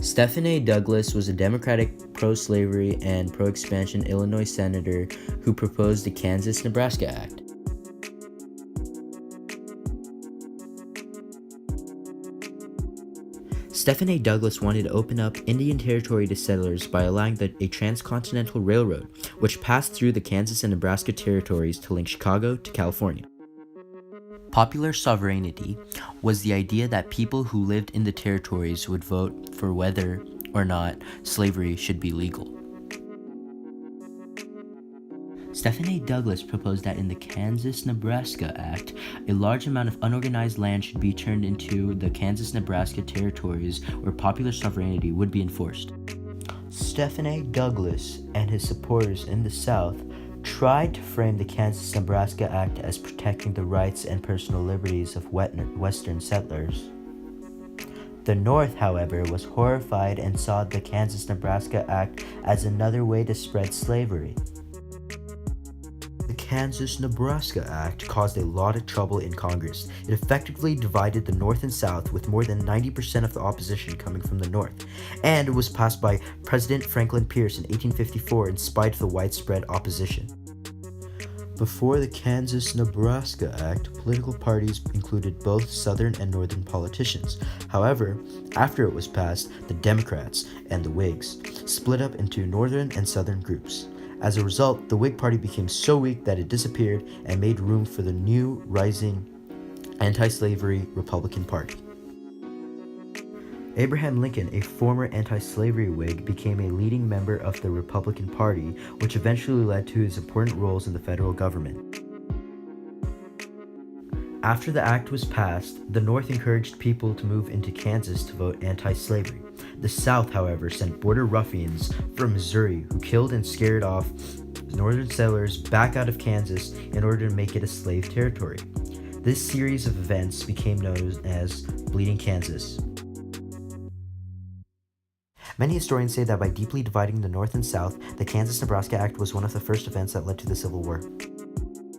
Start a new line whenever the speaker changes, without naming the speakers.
Stephen A. Douglas was a Democratic pro-slavery and pro-expansion Illinois senator who proposed the Kansas-Nebraska Act. Stephen A. Douglas wanted to open up Indian Territory to settlers by allowing a transcontinental railroad, which passed through the Kansas and Nebraska territories to link Chicago to California. Popular sovereignty was the idea that people who lived in the territories would vote for whether or not slavery should be legal. Stephen A. Douglas proposed that in the Kansas-Nebraska Act, a large amount of unorganized land should be turned into the Kansas-Nebraska territories where popular sovereignty would be enforced. Stephen A. Douglas and his supporters in the South tried to frame the Kansas-Nebraska Act as protecting the rights and personal liberties of Western settlers. The North, however, was horrified and saw the Kansas-Nebraska Act as another way to spread slavery. The Kansas-Nebraska Act caused a lot of trouble in Congress. It effectively divided the North and South, with more than 90% of the opposition coming from the North, and it was passed by President Franklin Pierce in 1854 in spite of the widespread opposition. Before the Kansas-Nebraska Act, political parties included both Southern and Northern politicians. However, after it was passed, the Democrats and the Whigs split up into Northern and Southern groups. As a result, the Whig Party became so weak that it disappeared and made room for the new, rising, anti-slavery Republican Party. Abraham Lincoln, a former anti-slavery Whig, became a leading member of the Republican Party, which eventually led to his important roles in the federal government. After the act was passed, the North encouraged people to move into Kansas to vote anti-slavery. The South, however, sent border ruffians from Missouri who killed and scared off northern settlers back out of Kansas in order to make it a slave territory. This series of events became known as Bleeding Kansas. Many historians say that by deeply dividing the North and South, the Kansas-Nebraska Act was one of the first events that led to the Civil War.